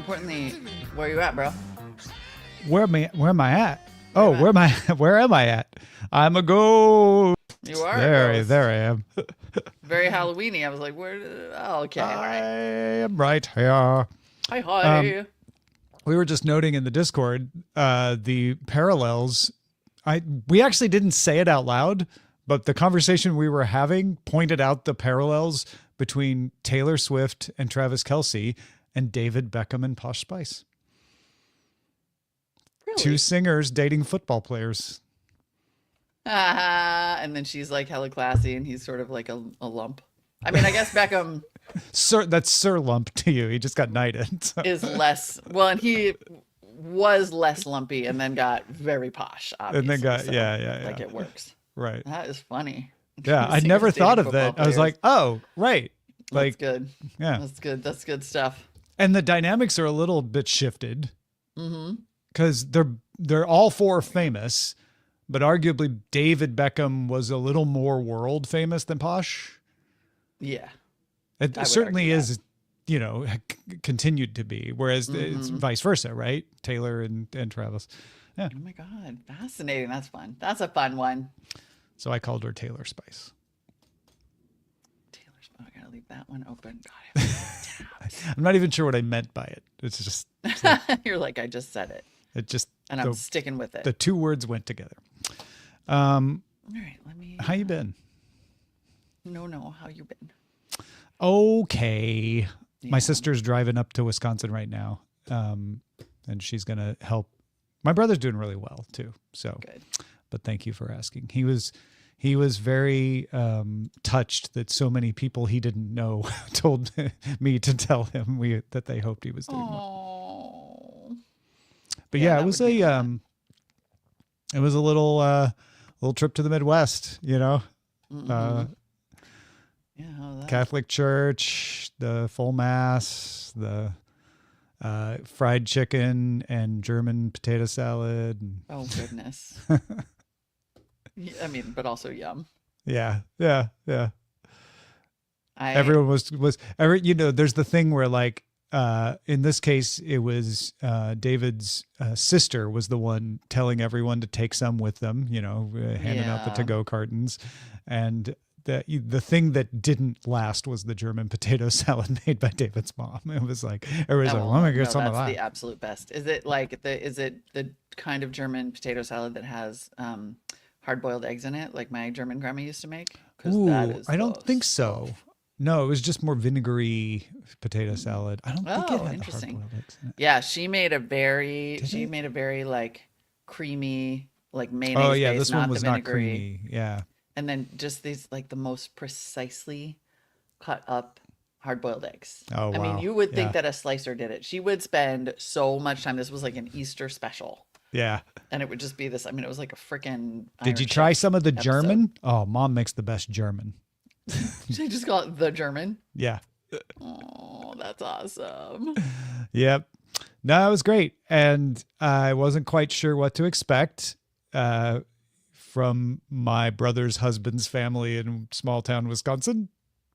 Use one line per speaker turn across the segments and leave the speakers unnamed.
importantly, where you at, bro?
Where am I at? Oh,
Where
where am I at? I'm a ghost.
You are a ghost.
There I am.
Very Halloweeny. I was like, where? Oh, okay, all
I
right.
am right here.
Hi.
We were just noting in the Discord the parallels. We actually didn't say it out loud, but the conversation we were having pointed out the parallels between Taylor Swift and Travis Kelce and David Beckham and Posh Spice.
Really?
Two singers dating football players.
And then she's like hella classy, and he's sort of like a lump. I mean, I guess Beckham
That's Sir Lump to you. He just got knighted. So.
is less well, and he was less lumpy, and then got very posh. Obviously,
And then got
so,
yeah.
like it works.
Right.
That is funny.
Yeah, I
Singers
never
dating
thought of
football
that. I was
players.
like, oh, right.
That's
Like,
good.
yeah.
That's good. That's good stuff.
And the dynamics are a little bit shifted
Mm-hmm.
because they're all four famous, but arguably David Beckham was a little more world famous than Posh.
Yeah.
It
I would
certainly
argue
is, continued to be, whereas it's
Mm-hmm.
vice versa, right? Taylor and Travis. Yeah.
Oh my God. Fascinating. That's fun. That's a fun one.
So I called her Taylor Spice.
Taylor's. Oh, I gotta leave that one open. God,
I'm not even sure what I meant by it. It's just,
you're like, I just said it,
it just,
and I'm sticking with it.
the two words went together.
All right, let me.
How you been?
No, how you been?
Okay. My
Yeah.
sister's driving up to Wisconsin right now. And she's going to help. My brother's doing really well too. So,
Good.
but thank you for asking. He was very touched that so many people he didn't know told me to tell him that they hoped he was doing well.
Oh.
But
Yeah,
yeah,
that
it was
would mean a lot.
it was a little trip to the Midwest,
Mhm. Yeah. How's that?
Catholic church, the full mass, the fried chicken and German potato salad. And
Oh goodness. Yeah, I mean, but also yum.
yeah.
I.
Everyone was there's the thing where like, in this case, it was David's sister was the one telling everyone to take some with them, handing out the
Yeah.
to-go cartons. And the thing that didn't last was the German potato salad made by David's mom. It was like, everybody's
Oh,
like,
well,
let me
no,
get some of
that's
that.
the absolute best. Is it like is it the kind of German potato salad that has hard-boiled eggs in it, like my German grandma used to make? Because that
Ooh,
is
I don't
the
think so.
stuff.
No, it was just more vinegary potato salad. I don't think it
Oh,
had the
interesting.
hard-boiled eggs in it.
Yeah, she made a very
Did it?
made a very like creamy, like mayonnaise
Oh yeah,
based,
this one
not
was
the
not
vinegary.
creamy. Yeah.
And then just these like the most precisely cut up hard-boiled eggs.
Oh,
I mean,
wow.
you would think
Yeah.
that a slicer did it. She would spend so much time. This was like an Easter special.
Yeah.
And it would just be this. I mean, it was like a freaking.
Did you
Iron
try
Chef
some of the
episode.
German? Oh, mom makes the best German.
Should I just call it the German?
Yeah.
Oh, that's awesome.
Yep. No, it was great. And I wasn't quite sure what to expect from my brother's husband's family in small town Wisconsin.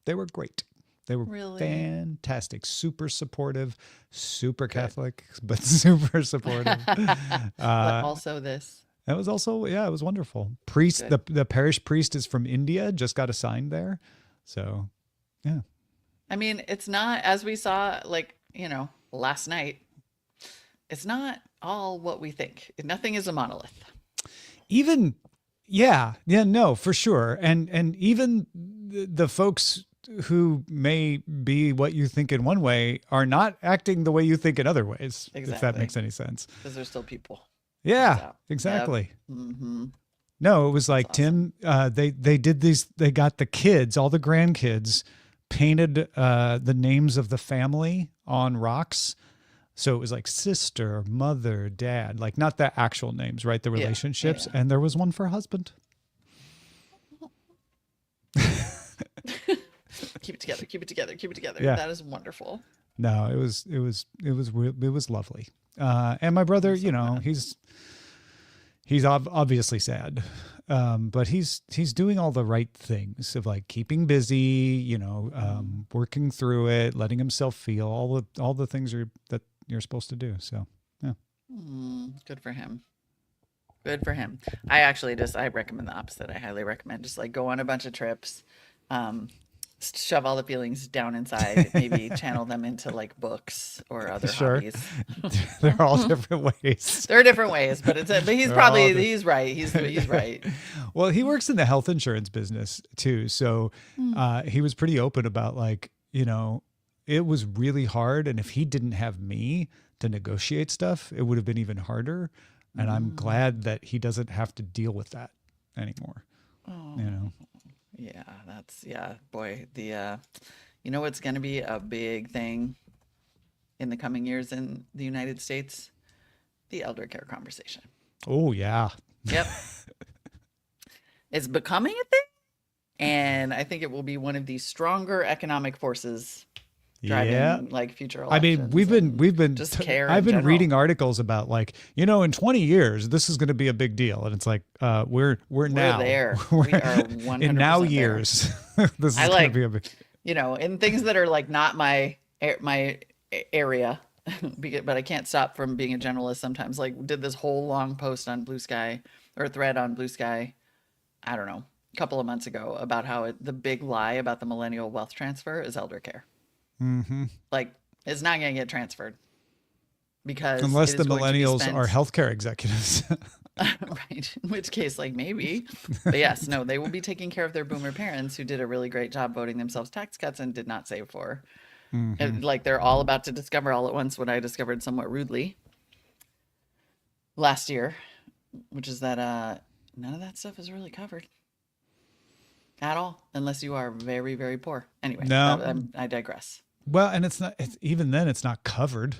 They were great. They were
Really?
fantastic, super supportive, super Catholic, but super supportive.
But also this.
It was also, yeah, it was wonderful. Priest, the parish priest is from India, just got assigned there. So, yeah.
I mean, it's not, as we saw, like, last night, it's not all what we think. Nothing is a monolith.
Even, yeah, no, for sure. And even the folks who may be what you think in one way are not acting the way you think in other ways, if that
Exactly.
makes any sense.
Because there's still people.
Yeah,
out.
exactly.
Mm-hmm.
No, it was like
awesome.
Tim, they did these, they got the kids, all the grandkids painted the names of the family on rocks. So it was like sister, mother, dad, like not the actual names, right? The relationships.
yeah.
And there was one for husband.
Keep it together. Keep it together. Keep it together.
Yeah.
That is wonderful.
No, it was lovely. And my brother, he's obviously sad. But he's doing all the right things of like keeping busy, working through it, letting himself feel all the things that you're supposed to do. So yeah.
Good for him. Good for him. I recommend the opposite. I highly recommend just like go on a bunch of trips, um, shove all the feelings down inside, maybe channel them into like books or other
Sure.
hobbies.
They're all different ways.
There are different ways, but he's
They're all
probably
di-
he's right. He's right.
Well, he works in the health insurance business too. So he was pretty open about like, it was really hard. And if he didn't have me to negotiate stuff, it would have been even harder. And I'm glad that he doesn't have to deal with that anymore.
Oh. Yeah, boy, what's going to be a big thing in the coming years in the United States? The elder care conversation.
Oh yeah.
Yep. It's becoming a thing, and I think it will be one of the stronger economic forces driving like future
I
elections.
mean, we've been
just care
I've
in
been
general.
reading articles about like, in 20 years this is going to be a big deal, and it's like we're now
there.
We're
We are 100%
in now
there.
years. This is
I
going to
like-
be a big
in things that are like not my area, but I can't stop from being a generalist sometimes. Like did this whole long post on Blue Sky or thread on Blue Sky, I don't know, a couple of months ago about how the big lie about the millennial wealth transfer is elder care.
Mm-hmm.
Like it's not going to get transferred because
Unless
it
the
is going to be
millennials
spent-
are healthcare executives.
right. In which case, like maybe, but yes, no, they will be taking care of their boomer parents who did a really great job voting themselves tax cuts and did not save for. And, like they're all about to discover all at once what I discovered somewhat rudely last year, which is that none of that stuff is really covered at all, unless you are very, very poor. Anyway,
No.
I digress.
Well, and it's even then it's not covered.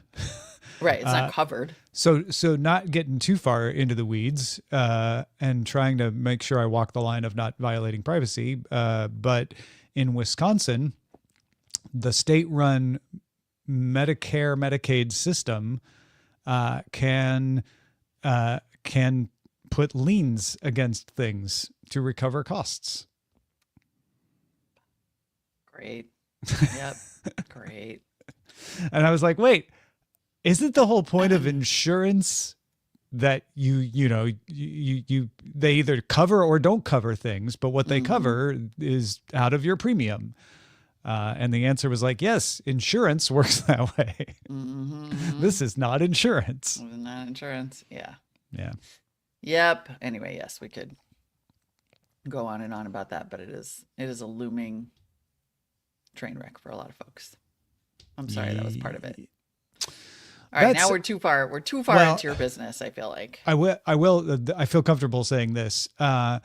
Right, it's not covered.
So not getting too far into the weeds and trying to make sure I walk the line of not violating privacy. But in Wisconsin, the state-run Medicare Medicaid system can put liens against things to recover costs.
Great. Yep. Great.
And I was like, wait, isn't the whole point of insurance that you they either cover or don't cover things, but what they cover is out of your premium? And the answer was like, yes, insurance works that way. This is not insurance.
It was not insurance. Yeah.
Yeah.
Yep. Anyway, yes, we could go on and on about that, but it is a looming train wreck for a lot of folks. I'm sorry that was part of it. All right, now
That's-
we're too far
Well,
into your business, I feel like.
I feel comfortable saying this. I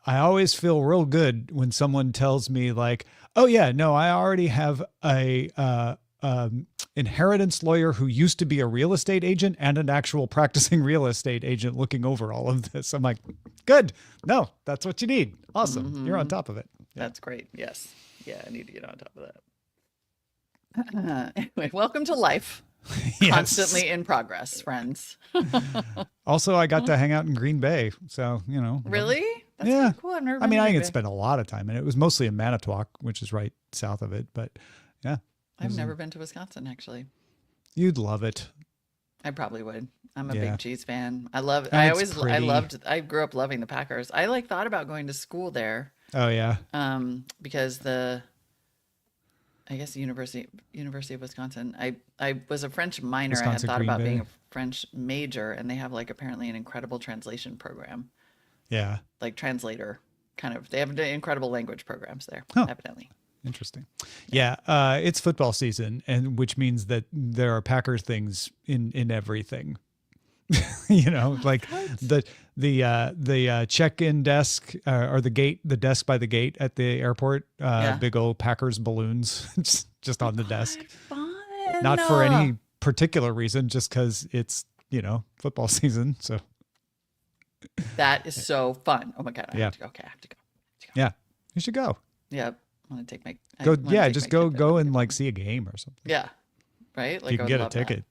always feel real good when someone tells me like, oh yeah, no, I already have a inheritance lawyer who used to be a real estate agent and an actual practicing real estate agent llooking over all of this. I'm like, good. No, that's what you need. Awesome. You're on top of it.
That's great. Yes. Yeah, I need to get on top of that. Anyway, welcome to life.
Yes.
Constantly in progress, friends.
Also, I got to hang out in Green Bay. So,
Really? That's
Yeah.
really cool. I've never
I
been
mean,
to
I
Green
didn't
Bay.
spend a lot of time, and it was mostly in Manitowoc, which is right south of it. But yeah,
I've never been to Wisconsin, actually.
you'd love it.
I probably would. I'm a
Yeah.
big cheese fan. I love.
And
I
it's
always. I
pretty.
loved. I grew up loving the Packers. I like thought about going to school there.
Oh yeah,
Because I guess the University of Wisconsin. I was a French minor. I had
Wisconsin
thought
Green
about being
Bay.
a French major, and they have like apparently an incredible translation program,
yeah.
like translator kind of. They have incredible language programs there,
Huh.
evidently.
Interesting. Yeah, it's football season, and which means that there are Packer things in everything. Like the check-in desk or the desk by the gate at the airport.
Yeah.
Big old Packers balloons just on the desk.
Fun.
Not for any particular reason, just because it's football season. So
That is so fun. Oh my god! I
Yeah.
have to go. Okay, I have to go.
yeah, you should go.
Yep. I want to take my. I
Go.
wanna
Yeah,
take
just
my
go
kid
go
there.
and like see a game or something.
Yeah. Right. Like
You
I
can
would
get a
love that.
ticket.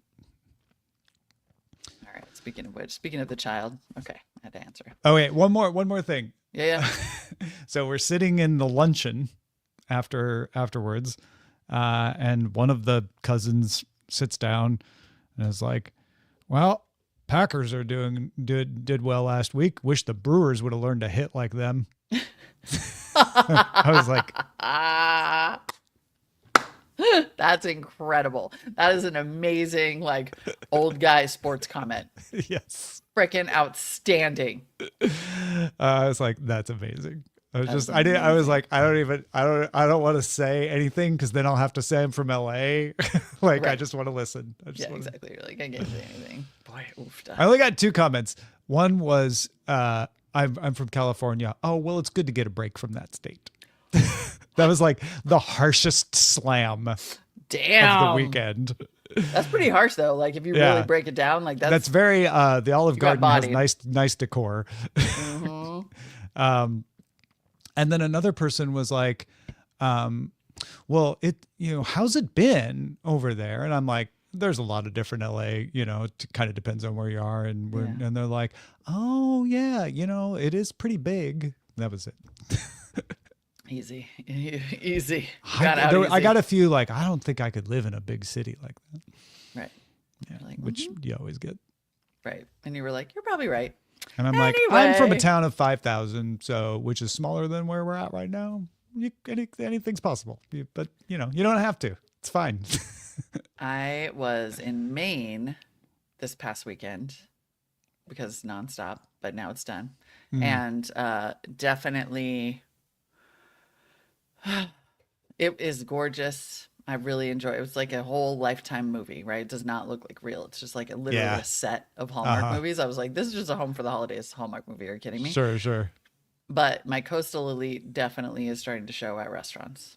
All right. Speaking of which, speaking of the child. Okay, I had to answer.
Oh wait, one more thing.
Yeah.
So we're sitting in the luncheon afterwards, and one of the cousins sits down And it's like, well, Packers are did well last week. Wish the Brewers would have learned to hit like them. I was like,
that's incredible. That is an amazing, like, old guy sports comment.
yes.
Freaking outstanding.
I was like, that's amazing. I was
That's
just, I was like, I don't want to say anything because then I'll have to say I'm from LA. Like, I
Right.
just want to listen. I just
Yeah,
wanna,
exactly. You're like, I can't say anything. Boy, oof.
I only got 2 comments. One was, I'm from California. Oh, well, it's good to get a break from that state. That was like the harshest slam of
Damn.
the weekend.
That's pretty harsh, though. Like, if you
Yeah.
really break it down, like,
That's very, the Olive
got
Garden has
bodied.
nice decor.
Mhm.
And then another person was like, well, how's it been over there? And I'm like, there's a lot of different LA, it kind of depends on where you are. And
Yeah.
and they're like, oh yeah, it is pretty big. That was it.
Easy. Easy. You got out
I
easy.
got a few, like, I don't think I could live in a big city like that.
Right.
Yeah.
You're like,
Which you always get.
Right. And you were like, you're probably right.
And I'm like, I'm from a
Anyway.
town of 5,000, so which is smaller than where we're at right now. Anything's possible, but you don't have to. It's fine.
I was in Maine this past weekend because nonstop, but now it's done. And definitely, it is gorgeous. I really enjoy it. It was like a whole Lifetime movie, right? It does not look like real. It's just like literally
Yeah.
a set of Hallmark
Uh-huh.
movies. I was like, this is just a home for the holidays Hallmark movie. Are you kidding me?
Sure.
But my coastal elite definitely is starting to show at restaurants.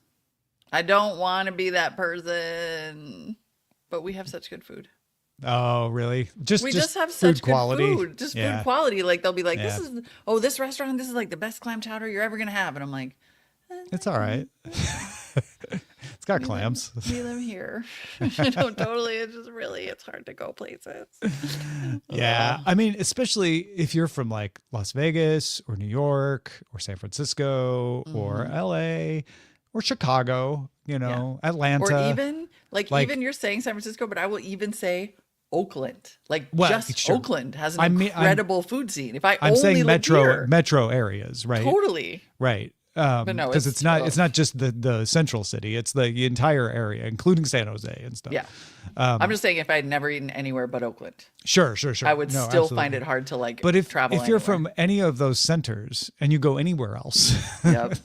I don't want to be that person, but we have such good food.
Oh, really?
We
Just
just have
food
such
quality.
good food. Just
Yeah.
food quality. Like they'll be like,
Yeah.
this restaurant, this is like the best clam chowder you're ever gonna have. And I'm like,
It's all right. It's got clams.
we live here. Totally. It's hard to go places.
Yeah. I mean, especially if you're from like Las Vegas or New York or San Francisco or LA or Chicago, Atlanta.
Or even
Like-
even you're saying San Francisco, but I will even say Oakland. Like
Well,
just
sure.
Oakland has an
I'm
incredible food scene. If I
I'm
only
saying
lived here,
metro areas, right?
totally.
Right.
no,
Because
it's-
it's not just the central city, it's the entire area, including San Jose and stuff.
Yeah. I'm just saying if I'd never eaten anywhere but Oakland,
Sure.
I would
No,
still
absolutely.
find it hard to like
But if
travel
you're
anywhere.
from any of those centers and you go anywhere else,
Yep.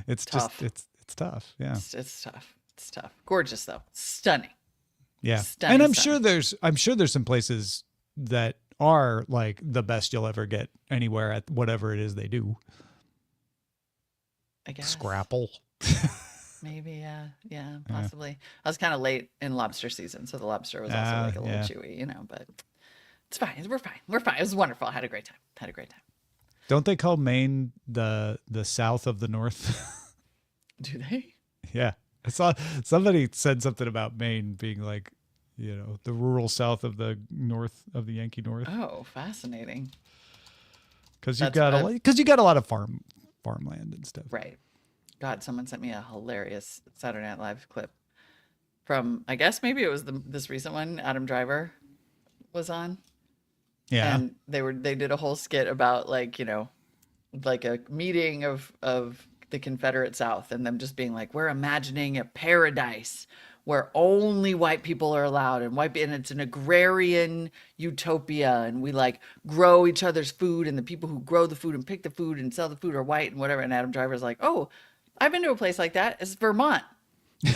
it's
Tough.
just it's tough. Yeah.
It's tough. It's tough. Gorgeous though. Stunning.
Yeah.
Stunning,
And I'm
stunning.
sure there's some places that are like the best you'll ever get anywhere at whatever it is they do.
I guess.
Scrapple.
Maybe, yeah, possibly. I was kind of late in lobster season, so the lobster was also like a little
yeah.
chewy, but it's fine. We're fine. We're fine. It was wonderful. I had a great time.
Don't they call Maine the south of the north?
Do they?
Yeah. I saw somebody said something about Maine being like, the rural south of the north of the Yankee North.
Oh, fascinating.
Because you
That's
got a lot of farmland and stuff.
Right. God, someone sent me a hilarious Saturday Night Live clip from, I guess maybe it was this recent one. Adam Driver was on.
Yeah.
And they did a whole skit about like a meeting of the Confederate South and them just being like, we're imagining a paradise where only white people are allowed and it's an agrarian utopia and we like grow each other's food and the people who grow the food and pick the food and sell the food are white and whatever. And Adam Driver's like, oh, I've been to a place like that. It's Vermont. And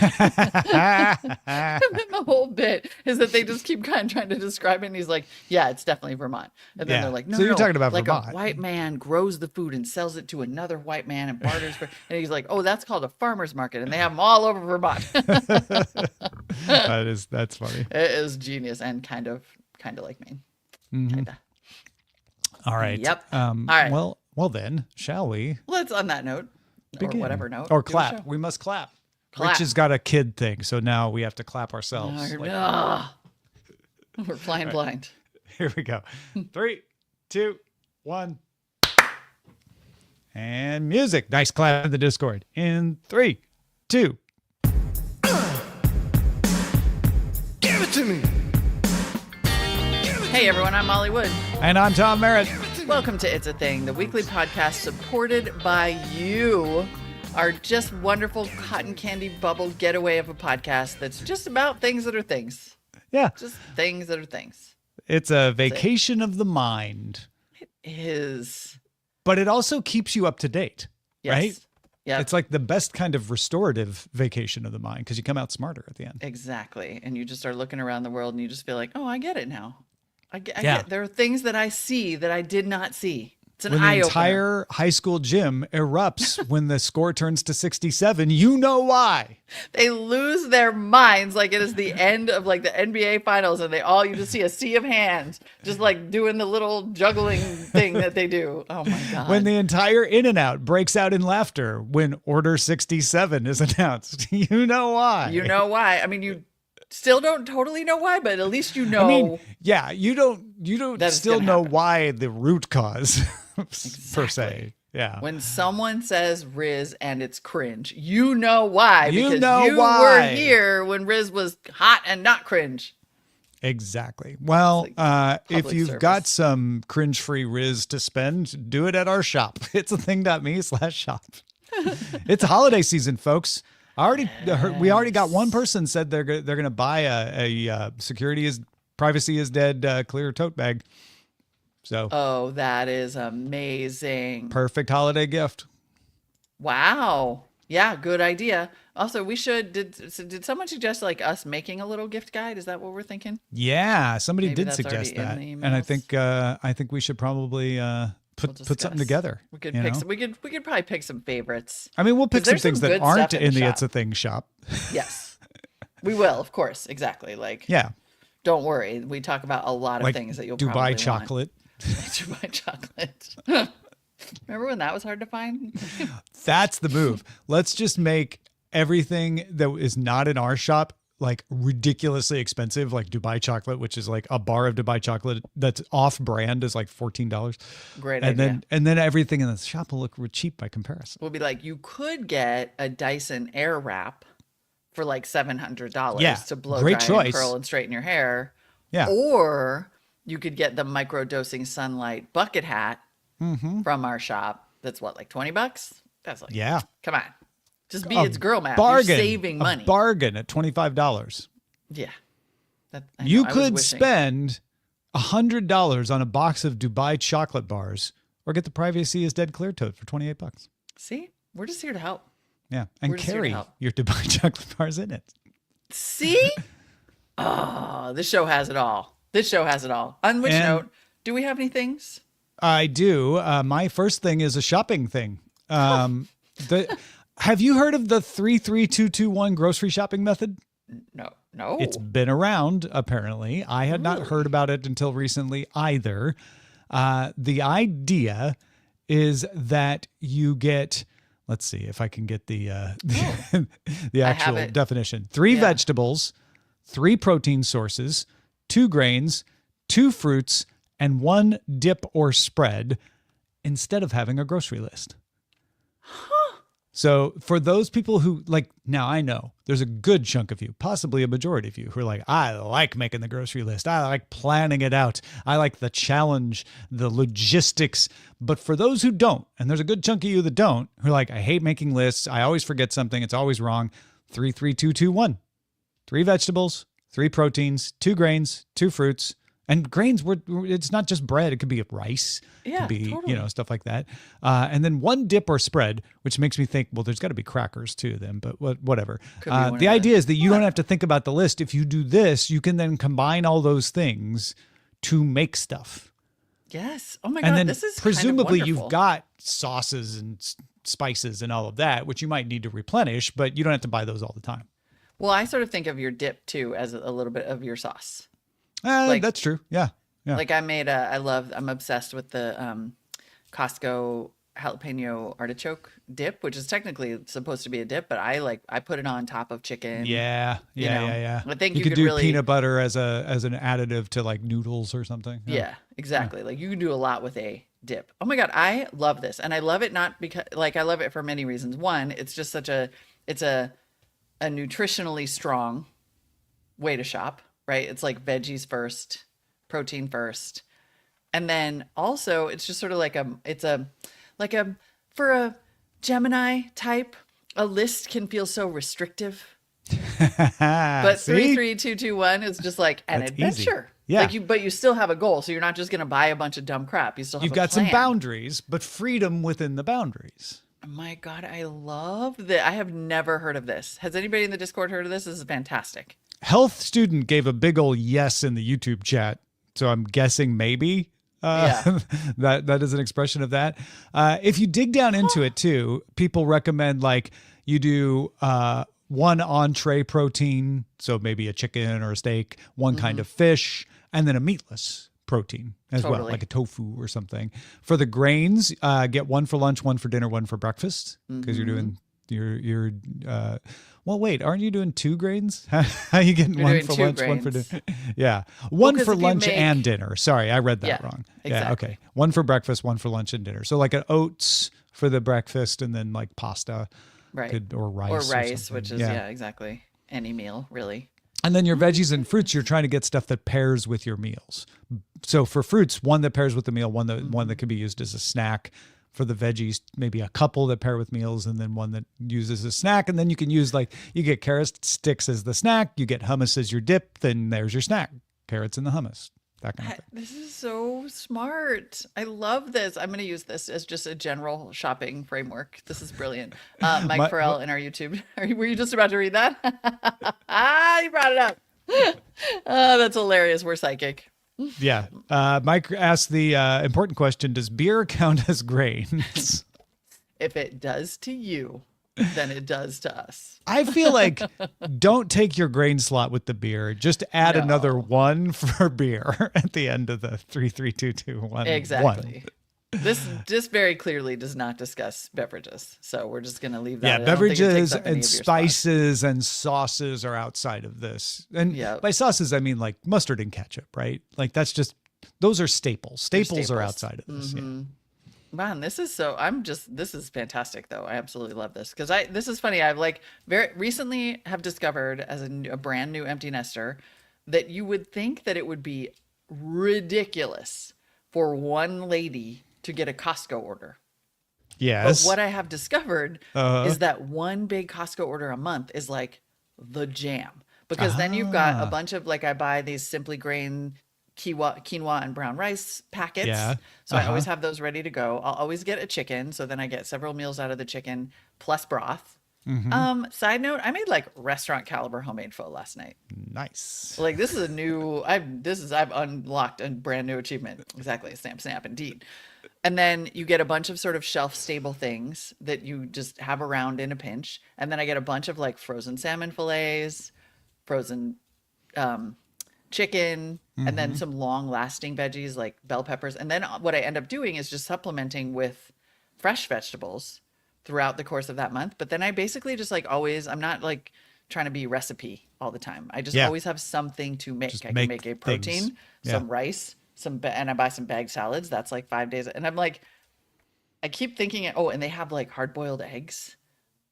then the whole bit is that they just keep kind of trying to describe it, and he's like, "Yeah, it's definitely Vermont." And then
Yeah.
they're like, "No,
So you're
no,
talking about
like
Vermont."
a white man grows the food and sells it to another white man and barters for." And he's like, "Oh, that's called a farmer's market," and they have them all over Vermont.
That's funny.
It is genius and kind of like Maine, kinda.
All right.
Yep.
All
right.
Well then, shall we
Let's on that note,
begin?
or whatever note,
Or
do a
clap.
show.
We must clap.
Clap.
Rich has got a kid thing, so now we have to clap ourselves.
Oh,
Like,
we're flying blind.
here we go. 3, 2, 1. And music. Nice clap in the Discord. In 3, 2.
Give it to me.
Hey everyone, I'm Molly Wood.
And I'm Tom Merritt.
Welcome to It's a Thing, the weekly podcast supported by you. Our just wonderful cotton candy bubble getaway of a podcast that's just about things that are things.
Yeah.
Just things that are things.
It's a vacation of the mind.
It is.
But it also keeps you up to date,
Yes.
right?
Yeah.
It's like the best kind of restorative vacation of the mind because you come out smarter at the end.
Exactly. And you just start looking around the world and you just feel like, oh, I get it now. I
Yeah.
get there are things that I see that I did not see. It's an
When the
eye opener.
entire high school gym erupts when the score turns to 67, you know why.
They lose their minds like it is the end of like the NBA finals and you just see a sea of hands just like doing the little juggling thing that they do. Oh my God.
When the entire In-N-Out breaks out in laughter when Order 67 is announced, you know why.
You know why. I mean, you still don't totally know why, but at least you know.
I mean, yeah, you don't
that it's
still
gonna
know
happen.
why the root cause per se. Yeah.
When someone says Riz and it's cringe, you know why.
You
Because
know
you
why.
were here when Riz was hot and not cringe.
Exactly. Well, if
public
you've
service.
got some cringe-free Riz to spend, do it at our shop. It's a thing.me/shop. It's holiday season, folks. We already got one person said they're going to buy a privacy is dead clear tote bag. So
Oh, that is amazing.
perfect holiday gift.
Wow. Yeah, good idea. Also, did someone suggest like us making a little gift guide? Is that what we're thinking?
Yeah, somebody
Maybe
did
that's
suggest
already
that,
in the
and
emails.
I think we should probably put something
discuss.
together.
We could
you
pick
know?
some, we could probably pick some favorites.
I mean, we'll pick
'Cause
some
there's some
things that
good
aren't
stuff in
in
the
the
shop.
It's a Thing shop.
Yes. We will, of course. Exactly. Like
Yeah,
don't worry. We talk about a lot of
like
things that you'll probably
Dubai
want.
chocolate.
Dubai chocolate. Remember when that was hard to find?
That's the move. Let's just make everything that is not in our shop like ridiculously expensive, like Dubai chocolate, which is like a bar of Dubai chocolate that's off brand is like $14.
Great
And
idea.
then everything in the shop will look cheap by comparison.
We'll be like, you could get a Dyson Airwrap for like $700
Yeah,
to blow
great
dry
choice.
and curl and straighten your hair.
Yeah.
Or you could get the microdosing sunlight bucket hat from our shop. That's what, like $20? That's like,
Yeah.
come on. Just be its girl math.
Bargain.
You're saving money.
A bargain at $25.
Yeah. I know,
You
I was
could
wishing.
spend $100 on a box of Dubai chocolate bars or get the Privacy is Dead clear tote for $28.
See, we're just here to help.
Yeah. And
We're just here to
carry
help.
your Dubai chocolate bars in it.
See? Oh, this show has it all. This show has it all. On which
And-
note, do we have any things?
I do. My first thing is a shopping thing. Have you heard of the 3-3-2-2-1 grocery shopping method?
No. No.
It's been around, apparently. I had not heard about it until recently either. The idea is that you get, let's see if I can get the the actual
it.
definition. 3
Yeah.
vegetables, 3 protein sources, 2 grains, 2 fruits, and 1 dip or spread instead of having a grocery list. So for those people who like, now I know there's a good chunk of you, possibly a majority of you who are like, I like making the grocery list. I like planning it out. I like the challenge, the logistics. But for those who don't, and there's a good chunk of you that don't, who are like, I hate making lists. I always forget something. It's always wrong. 3-3-2-2-1. 3 vegetables, 3 proteins, 2 grains, 2 fruits. And grains, it's not just bread. It could be rice. It
Yeah,
could be,
totally.
stuff like that. And then 1 dip or spread, which makes me think, well, there's got to be crackers too then, but whatever.
Could be one of
The
the-
idea is that you don't have to think about the list. If you do this, you can then combine all those things to make stuff.
Yes. Oh my
And
God.
then
This is
presumably
kind of
you've
wonderful.
got sauces and spices and all of that, which you might need to replenish, but you don't have to buy those all the time.
Well, I sort of think of your dip too as a little bit of your sauce. Like-
That's true. Yeah. Yeah.
Like I'm obsessed with the Costco jalapeno artichoke dip, which is technically supposed to be a dip, but I put it on top of chicken.
Yeah. Yeah.
know,
Yeah.
I think
you
you
could
could
do
really-
peanut butter as an additive to like noodles or something.
Yeah, exactly. Like you can do a lot with a dip. Oh my God, I love this. And I love it not because I love it for many reasons. One, it's just it's a nutritionally strong way to shop, right? It's like veggies first, protein first. And then also it's just sort of like like a, for a Gemini type, a list can feel so restrictive. But
See?
33221 is just like an
That's easy.
adventure.
Yeah.
Like but you still have a goal. So you're not just going to buy a bunch of dumb crap. You still have
You've
a
got some
plan.
boundaries, but freedom within the boundaries.
My God, I love that. I have never heard of this. Has anybody in the Discord heard of this? This is fantastic.
Health Student gave a big ol' yes in the YouTube chat. So I'm guessing maybe that is an expression of that. If you dig down into it too, people recommend like you do one entree protein, so maybe a chicken or a steak, one kind of fish, and then a meatless protein as well,
Totally.
like a tofu or something. For the grains, get one for lunch, one for dinner, one for breakfast, because you're doing well, wait, aren't you doing 2 grains? How are you getting
You're
one
doing
for
2
lunch, one for
grains.
dinner? Yeah. One
'cause
for
if you
lunch
make-
and dinner. Sorry, I read that
Yeah,
wrong. Yeah,
exactly.
okay. One for breakfast, one for lunch and dinner. So like an oats for the breakfast and then like pasta
Right.
or rice.
Or rice,
something.
which is, yeah, exactly. Any meal, really.
And then your veggies and fruits, you're trying to get stuff that pairs with your meals. So for fruits, one that pairs with the meal, one that could be used as a snack. For the veggies, maybe a couple that pair with meals, and then one that uses a snack. And then you can use you get carrot sticks as the snack, you get hummus as your dip, then there's your snack. Carrots in the hummus, that kind of thing.
This is so smart. I love this. I'm going to use this as just a general shopping framework. This is brilliant. Mike Farrell in our YouTube. Were you just about to read that? You brought it up. Oh, that's hilarious. We're psychic.
Yeah. Mike asked the important question, does beer count as grains?
If it does to you, then it does to us.
I feel like don't take your grain slot with the beer. Just add another 1 for beer at the end of the 33221.
Exactly. This very clearly does not discuss beverages. So we're just going to leave that.
Yeah,
I don't think it takes
beverages
up any
and
of your spot.
spices and sauces are outside of this. And
Yeah.
by sauces, I mean like mustard and ketchup, right? Like that's just, those are staples. Staples are
staples.
outside of this. Yeah.
Man, this is fantastic though. I absolutely love this because this is funny. I've like very recently have discovered as a brand new empty nester that you would think that it would be ridiculous for one lady to get a Costco order.
Yes.
But what I have discovered is that one big Costco order a month is like the jam because then you've got a bunch of like I buy these Simply Grain quinoa and brown rice packets.
Yeah.
So I always have those ready to go. I'll always get a chicken. So then I get several meals out of the chicken plus broth. Side note, I made like restaurant caliber homemade pho last night.
Nice.
Like this is a new I've unlocked a brand new achievement. Exactly. Snap indeed. And then you get a bunch of sort of shelf stable things that you just have around in a pinch. And then I get a bunch of like frozen salmon fillets, frozen chicken, and then some long lasting veggies like bell peppers. And then what I end up doing is just supplementing with fresh vegetables throughout the course of that month. But then I basically just like always, I'm not like trying to be recipe all the time. I just always have something to make.
Just
I can
make
make a
things.
protein,
Yeah.
some rice, and I buy some bag salads. That's like 5 days. And I'm like, I keep thinking, oh, and they have like hard boiled eggs.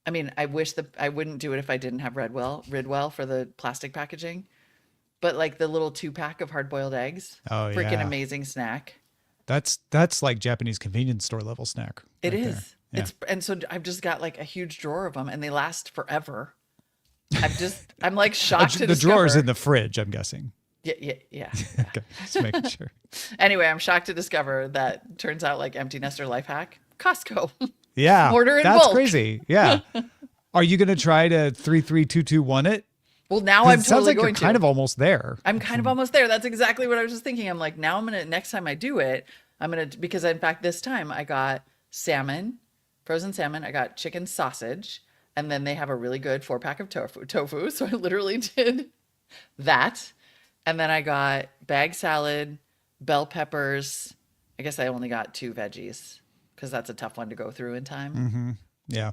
I mean, I wish that I wouldn't do it if I didn't have Ridwell for the plastic packaging. But like the little 2-pack of hard boiled eggs,
Oh,
freaking
yeah.
amazing snack.
That's like Japanese convenience store level snack.
It
right
is.
there. Yeah.
It's and so I've just got like a huge drawer of them, and they last forever. I'm like shocked to
the
discover.
drawer's in the fridge, I'm guessing.
Yeah.
Okay, just making sure.
Anyway, I'm shocked to discover that turns out like empty nester life hack, Costco.
Yeah,
Order in
that's
bulk.
crazy. Yeah. Are you going to try to 33221 it?
Well, now
'Cause
I'm
it sounds
totally
like
going
you're
to.
kind of almost there.
I'm kind of almost there. That's exactly what I was just thinking. I'm like, now next time I do it, because in fact, this time I got salmon, frozen salmon. I got chicken sausage, and then they have a really good 4-pack of tofu. So I literally did that. And then I got bag salad, bell peppers. I guess I only got 2 veggies because that's a tough one to go through in time.
Yeah.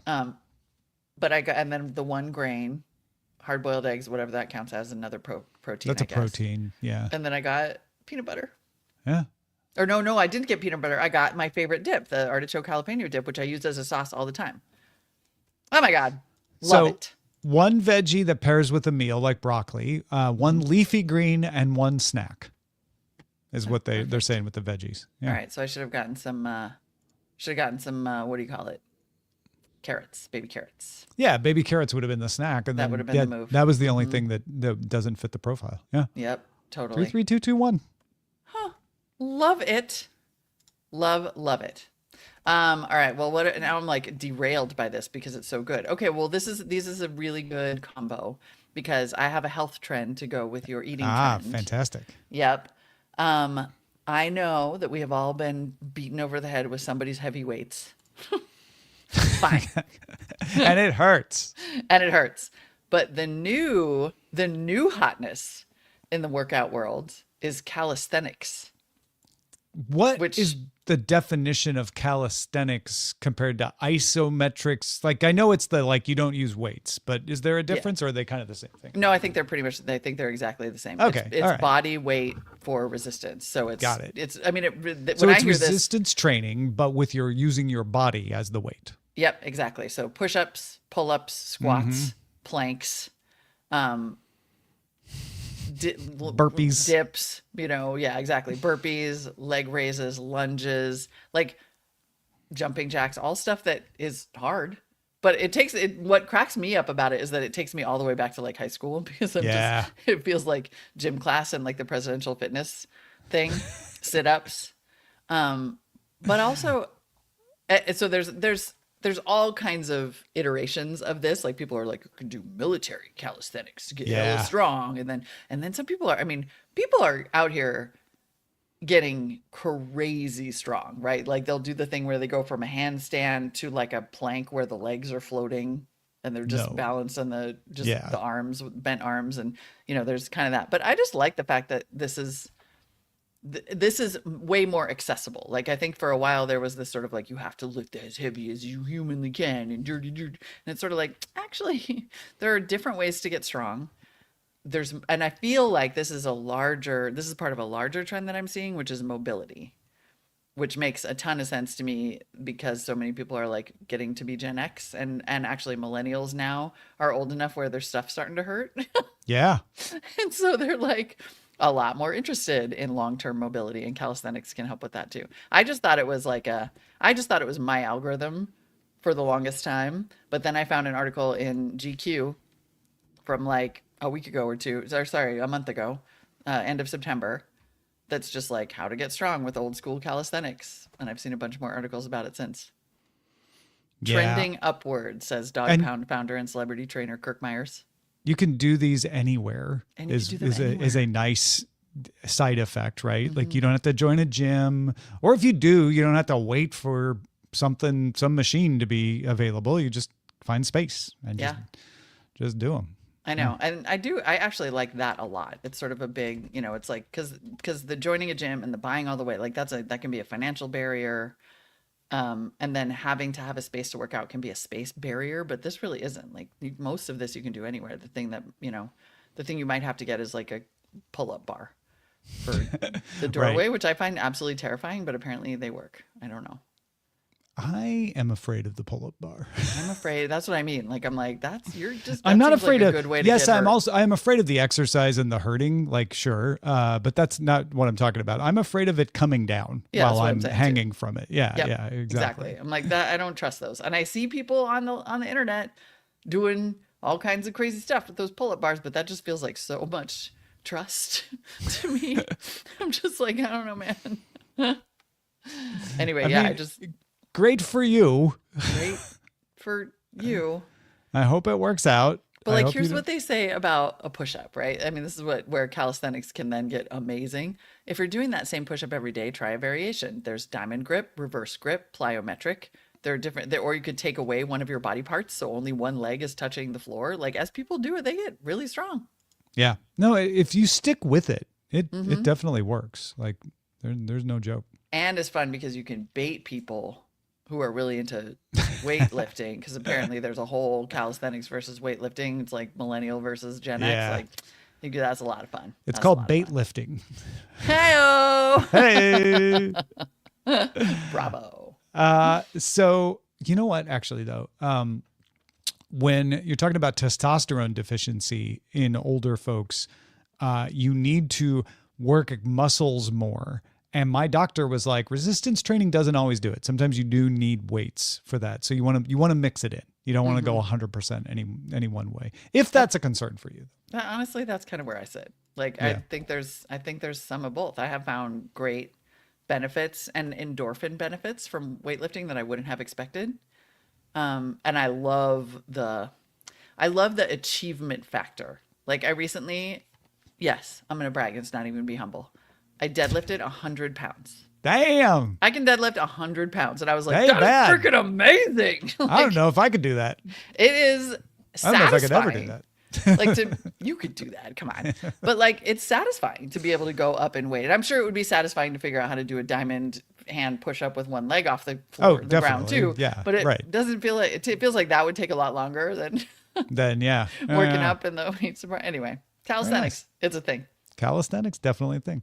But I got, and then the 1 grain, hard boiled eggs, whatever that counts as, another protein.
That's
I
a
guess.
protein. Yeah.
And then I got peanut butter.
Yeah.
Or no, I didn't get peanut butter. I got my favorite dip, the artichoke jalapeno dip, which I use as a sauce all the time. Oh my God. Love it.
One veggie that pairs with a meal like broccoli, one leafy green, and one snack. is what they're saying with the veggies. Yeah.
All right, so I should have gotten some. What do you call it? Carrots, baby carrots.
Yeah, baby carrots would have been the snack, and
That
then
would have been the move.
that was the only thing that doesn't fit the profile. Yeah.
Yep, totally.
33221.
Love it. Love it. All right. Well, now I'm like derailed by this because it's so good. Okay. Well, this is a really good combo because I have a health trend to go with your eating trend.
Fantastic.
Yep. I know that we have all been beaten over the head with somebody's heavy weights. Fine.
And it hurts.
And it hurts. But the new hotness in the workout world is calisthenics.
What is the definition of calisthenics compared to isometrics? Like, I know it's you don't use weights, but is there a difference or are they kind of the same thing?
No, I think they're exactly the same.
Okay.
It's
all right.
body weight for resistance. So it's,
Got it.
It's, I mean,
So
when
it's
I hear
resistance training, but with using your body as the weight.
Yep, exactly. So push-ups, pull-ups, squats, planks,
burpees,
dips, yeah, exactly. Burpees, leg raises, lunges, like jumping jacks, all stuff that is hard. But what cracks me up about it is that it takes me all the way back to like high school because it feels like gym class and like the presidential fitness thing, sit-ups. But also, so there's all kinds of iterations of this. Like people are like, you can do military calisthenics to get hella strong. And then some people are out here getting crazy strong, right? Like they'll do the thing where they go from a handstand to like a plank where the legs are floating and they're just balanced on the arms, bent arms. And, there's kind of that. But I just like the fact that this is way more accessible. Like I think for a while there was this sort of like, you have to lift as heavy as you humanly can and it's sort of like, actually there are different ways to get strong. And I feel like this is part of a larger trend that I'm seeing, which is mobility, which makes a ton of sense to me because so many people are like getting to be Gen X and actually millennials now are old enough where their stuff's starting to hurt.
Yeah.
And so they're like a lot more interested in long-term mobility, and calisthenics can help with that too. I just thought it was my algorithm for the longest time, but then I found an article in GQ from like a week ago or two, a month ago, end of September, that's just like how to get strong with old school calisthenics. And I've seen a bunch more articles about it since. Yeah. Trending upward, says Dog Pound founder and celebrity trainer Kirk Myers.
You can do these anywhere is a nice side effect, right? Mm-hmm. Like you don't have to join a gym, or if you do, you don't have to wait for some machine to be available. You just find space and just do them.
I know. And I actually like that a lot. It's sort of a big, it's like, cause the joining a gym and the buying all the way, like that can be a financial barrier. And then having to have a space to work out can be a space barrier, but this really isn't. Like most of this you can do anywhere. The thing that, the thing you might have to get is like a pull-up bar for the doorway, right, which I find absolutely terrifying, but apparently they work. I don't know.
I am afraid of the pull-up bar.
I'm afraid. That's what I mean. Like, I'm like,
I'm not afraid of,
good way to
yes,
get hurt.
I'm afraid of the exercise and the hurting, like, sure. But that's not what I'm talking about. I'm afraid of it coming down while I'm hanging from it. Yeah.
Yep,
yeah, exactly.
I'm like that. I don't trust those. And I see people on the internet doing all kinds of crazy stuff with those pull-up bars, but that just feels like so much trust to me. I'm just like, I don't know, man. Anyway,
great for you.
Great for you.
I hope it works out.
But like, here's what they say about a push-up, right? I mean, this is where calisthenics can then get amazing. If you're doing that same push-up every day, try a variation. There's diamond grip, reverse grip, plyometric. They're different. Or you could take away one of your body parts, so only one leg is touching the floor. Like, as people do it, they get really strong.
Yeah. No, if you stick with it, it definitely works. Like, there's no joke.
And it's fun because you can bait people who are really into weightlifting, because apparently there's a whole calisthenics versus weightlifting. It's like millennial versus Gen X. Like, you do, that's a lot of fun.
It's called bait lifting.
Hey-o!
Hey!
Bravo.
So you know what, actually, though, when you're talking about testosterone deficiency in older folks, you need to work muscles more. And my doctor was like, resistance training doesn't always do it. Sometimes you do need weights for that. So you want to mix it in. You don't want to go 100% any one way, if that's a concern for you.
Honestly, that's kind of where I sit. Like,
Yeah.
I think there's some of both. I have found great benefits and endorphin benefits from weightlifting that I wouldn't have expected. And I love the achievement factor. Like I recently, yes, I'm gonna brag. It's not even be humble. I deadlifted 100 pounds.
Damn.
I can deadlift 100 pounds, and I was like,
That ain't
"That is
bad.
freaking amazing!"
I don't know if I could do that.
It is
I don't know if I could
satisfying.
ever do that.
Like you could do that. Come on, but like it's satisfying to be able to go up in weight. And I'm sure it would be satisfying to figure out how to do a diamond hand push up with one leg off the floor, the ground
definitely.
too.
Yeah,
but it
right.
doesn't feel like it feels like that would take a lot longer than
Then yeah.
working up in the weights. Anyway, calisthenics, it's a thing.
Calisthenics, definitely a thing.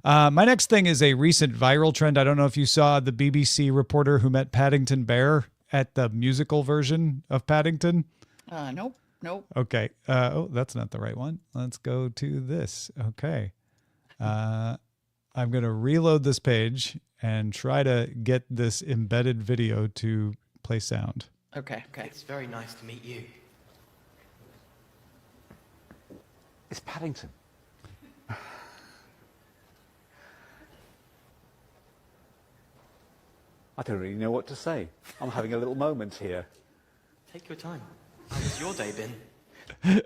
My next thing is a recent viral trend. I don't know if you saw the BBC reporter who met Paddington Bear at the musical version of Paddington.
Nope.
Okay. Oh, that's not the right one. Let's go to this. Okay. I'm going to reload this page and try to get this embedded video to play sound.
Okay.
It's very nice to meet you.
It's Paddington. I don't really know what to say. I'm having a little moment here.
Take your time. How has your day been?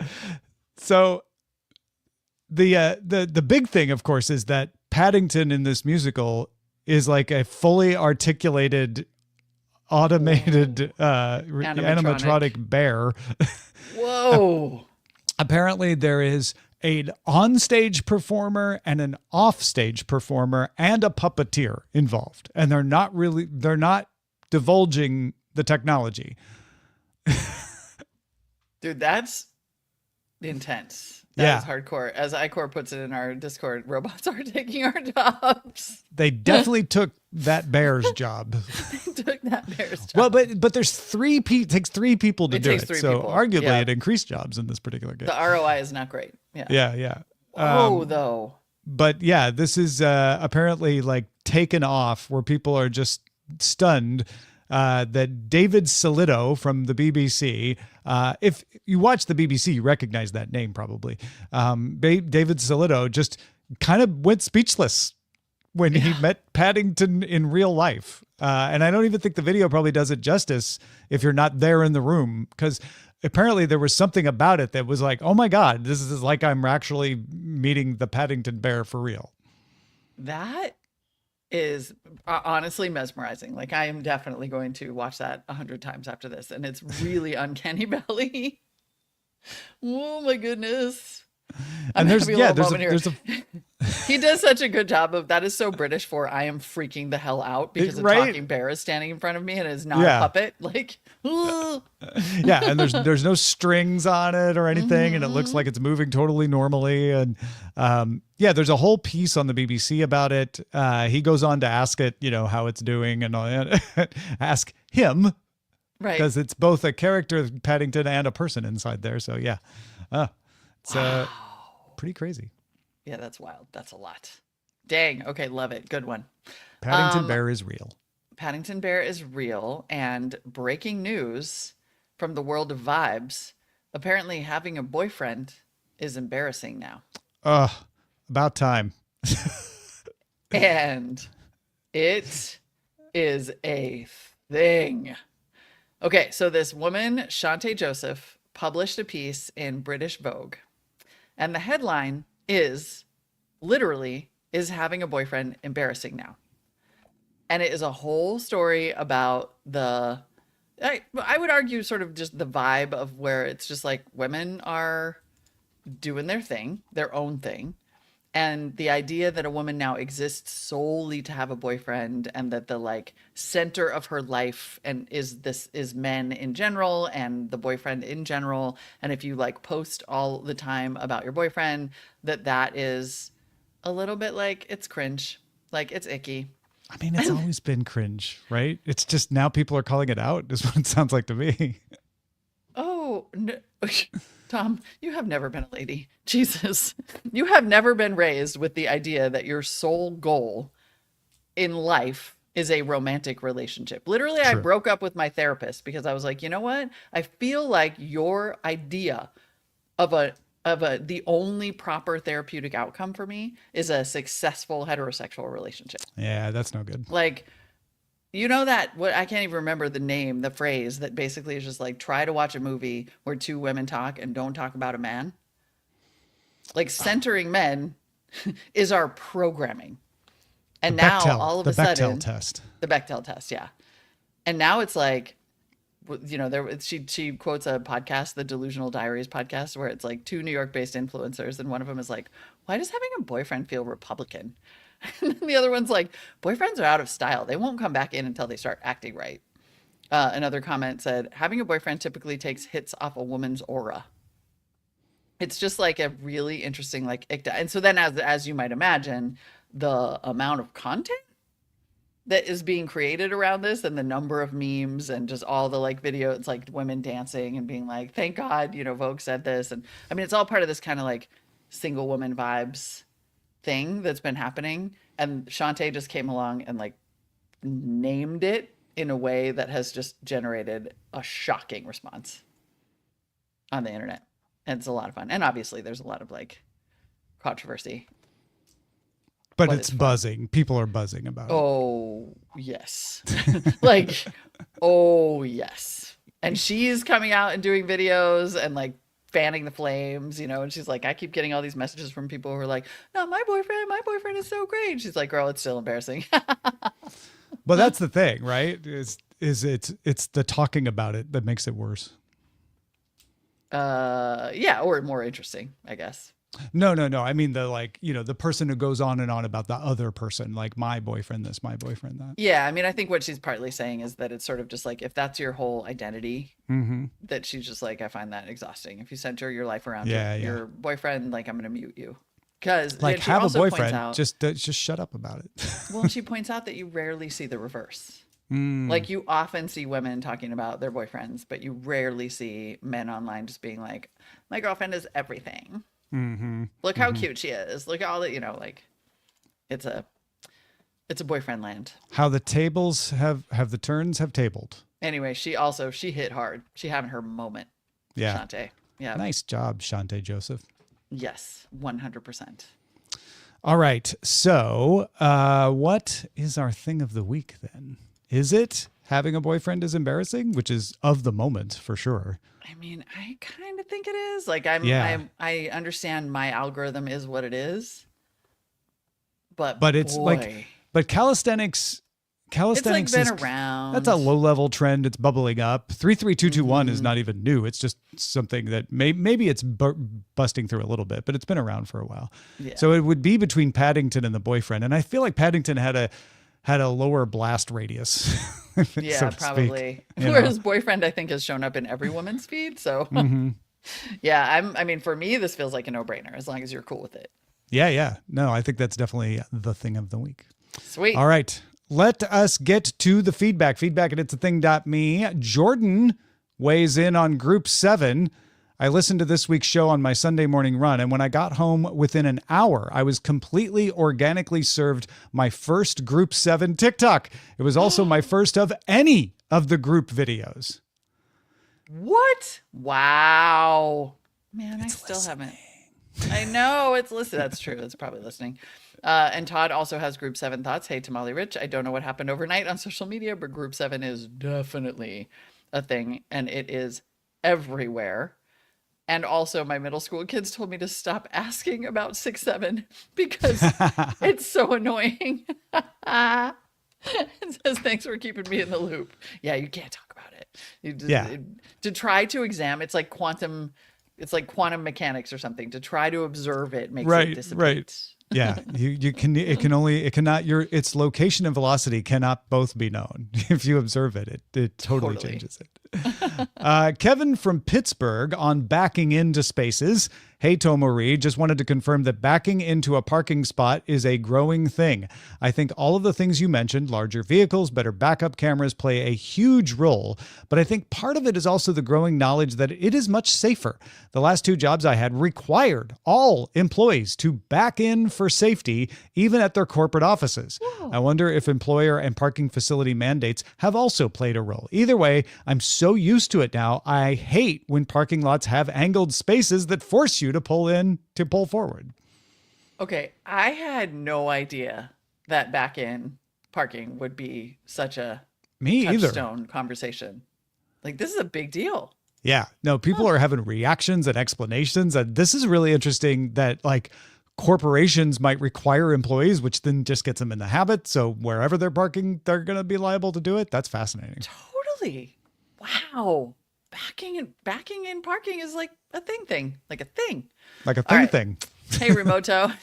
So the big thing, of course, is that Paddington in this musical is like a fully articulated, automated animatronic bear.
Whoa.
Apparently, there is an onstage performer and an offstage performer and a puppeteer involved, and they're not divulging the technology.
Dude, that's intense.
Yeah.
That's hardcore. As Icor puts it in our Discord, robots are taking our jobs.
They definitely took that bear's job.
Took that bear's job.
Well, but there's takes three people to
It
do
takes
it.
three
So
people.
arguably
Yeah.
it increased jobs in this particular game.
The ROI is not great. Yeah.
Yeah.
Though.
But yeah, this is apparently like taken off where people are just stunned that David Solito from the BBC, if you watch the BBC, you recognize that name probably. David Solito just kind of went speechless when he met Paddington in real life. And I don't even think the video probably does it justice if you're not there in the room, because apparently there was something about it that was like, oh my God, this is like I'm actually meeting the Paddington Bear for real.
That is honestly mesmerizing. Like I am definitely going to watch that 100 times after this. And it's really uncanny valley. Oh my goodness.
And
there's
there's a
he does such a good job of that. Is so British for I am freaking the hell out because a
Right?
talking bear is standing in front of me and is not
Yeah.
a puppet. Like,
yeah, and there's no strings on it or anything, and it looks like it's moving totally normally. And yeah, there's a whole piece on the BBC about it. He goes on to ask it, how it's doing and all that. Ask him,
right.
because it's both a character Paddington and a person inside there. So yeah, it's pretty crazy.
Yeah, that's wild. That's a lot. Dang. Okay, love it. Good one.
Paddington Bear is real.
Paddington Bear is real. And breaking news from the world of vibes. Apparently having a boyfriend is embarrassing now.
About time.
And it is a thing. Okay, so this woman, Shantae Joseph, published a piece in British Vogue. And the headline is literally, is having a boyfriend embarrassing now? And it is a whole story about I would argue sort of just the vibe of where it's just like women are doing their thing, their own thing. And the idea that a woman now exists solely to have a boyfriend, and that the like center of her life and is men in general and the boyfriend in general. And if you like post all the time about your boyfriend, that is a little bit like it's cringe, like it's icky.
I mean, it's always been cringe, right? It's just now people are calling it out, is what it sounds like to me.
Oh, no. Tom, you have never been a lady. Jesus. You have never been raised with the idea that your sole goal in life is a romantic relationship. Literally, I
True.
broke up with my therapist because I was like, you know what? I feel like your idea of the only proper therapeutic outcome for me is a successful heterosexual relationship.
Yeah, that's no good.
Like, you know that what I can't even remember the phrase that basically is just like try to watch a movie where two women talk and don't talk about a man. Like centering men is our programming. And now all of
the
a sudden
Bechdel test.
the Bechdel test, yeah. And now it's like, you know, she quotes a podcast, the Delusional Diaries podcast, where it's like two New York-based influencers, and one of them is like, "Why does having a boyfriend feel Republican?" And then the other one's like, "Boyfriends are out of style. They won't come back in until they start acting right." Another comment said, "Having a boyfriend typically takes hits off a woman's aura." It's just like a really interesting like, and so then as you might imagine, the amount of content that is being created around this and the number of memes and just all the like video, it's like women dancing and being like, thank God, you know, Vogue said this. And I mean, it's all part of this kind of like single woman vibes thing that's been happening. And Shantae just came along and like named it in a way that has just generated a shocking response on the internet. And it's a lot of fun. And obviously there's a lot of like controversy.
But
What
it's
is fun.
buzzing. People are buzzing about it.
Oh, yes. Like, oh, yes. And she's coming out and doing videos and like fanning the flames, you know, and she's like, I keep getting all these messages from people who are like, no, my boyfriend is so great. And she's like, girl, it's still embarrassing.
But that's the thing, right? It's the talking about it that makes it worse.
Yeah, or more interesting, I guess.
No. I mean, the like, you know, the person who goes on and on about the other person, like my boyfriend this, my boyfriend that.
Yeah, I mean, I think what she's partly saying is that it's sort of just like, if that's your whole identity, that she's just like, I find that exhausting. If you center your life around your boyfriend, like, I'm going to mute you. Because
Like, have a boyfriend, just shut up about it.
Well, she points out that you rarely see the reverse. Like, you often see women talking about their boyfriends, but you rarely see men online just being like, my girlfriend is everything. Look how cute she is. Look at all that, you know, like, it's a boyfriend land.
How the tables have the turns have tabled.
Anyway, she hit hard. She having her moment.
Yeah.
Shantae. Yeah.
Nice job, Shantae Joseph.
Yes. 100%.
All right. So, what is our thing of the week then? Is it having a boyfriend is embarrassing, which is of the moment for sure?
I mean, I kind of think it is. Like, I understand my algorithm is what it is. But
it's like, but calisthenics
it's like been
is,
around.
that's a low level trend. It's bubbling up. 33221 is not even new. It's just something that maybe it's busting through a little bit, but it's been around for a while.
Yeah.
So it would be between Paddington and the boyfriend. And I feel like Paddington had a lower blast radius.
Yeah,
so to
probably.
speak,
Whereas boyfriend, I think, has shown up in every woman's feed. So yeah, I mean, for me, this feels like a no-brainer as long as you're cool with it.
Yeah. No, I think that's definitely the thing of the week.
Sweet.
All right. Let us get to the feedback. Feedback at it'sathing.me. Jordan weighs in on Group 7. I listened to this week's show on my Sunday morning run, and when I got home within an hour, I was completely organically served my first Group 7 TikTok. It was also my first of any of the group videos.
What? Wow. Man, I still haven't. I know it's listed. That's true. It's probably listening. And Todd also has Group 7 thoughts. Hey, Tamale Rich, I don't know what happened overnight on social media, but Group 7 is definitely a thing, and it is everywhere. And also, my middle school kids told me to stop asking about 6-7 because it's so annoying. It says, thanks for keeping me in the loop. Yeah, you can't talk about it. To try to examine, it's like quantum mechanics or something. To try to observe it makes it dissipate.
Right. Yeah, its location and velocity cannot both be known. If you observe it, it totally changes it. Kevin from Pittsburgh on backing into spaces. Hey, Tomori, just wanted to confirm that backing into a parking spot is a growing thing. I think all of the things you mentioned, larger vehicles, better backup cameras, play a huge role, but I think part of it is also the growing knowledge that it is much safer. The last 2 jobs I had required all employees to back in for safety, even at their corporate offices. I wonder if employer and parking facility mandates have also played a role. Either way, I'm so used to it now, I hate when parking lots have angled spaces that force you to pull forward.
Okay, I had no idea that back in parking would be such a
Me either.
touchstone conversation. Like, this is a big deal.
Yeah. No, people are having reactions and explanations. And this is really interesting that like corporations might require employees, which then just gets them in the habit. So wherever they're parking, they're going to be liable to do it. That's fascinating.
Totally. Wow. Backing in parking is like a thing. Like a thing.
Like a
All right.
thing.
Hey, Remoto.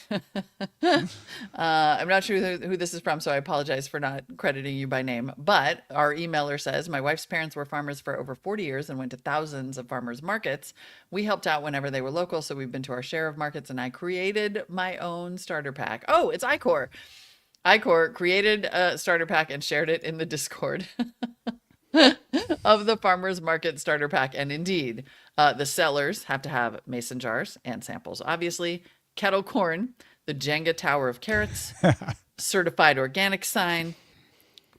I'm not sure who this is from, so I apologize for not crediting you by name. But our emailer says, my wife's parents were farmers for over 40 years and went to thousands of farmers markets. We helped out whenever they were local, so we've been to our share of markets, and I created my own starter pack. Oh, it's iCore. iCore created a starter pack and shared it in the Discord of the farmers market starter pack. And indeed, the sellers have to have mason jars and samples, obviously, kettle corn, the Jenga tower of carrots, certified organic sign,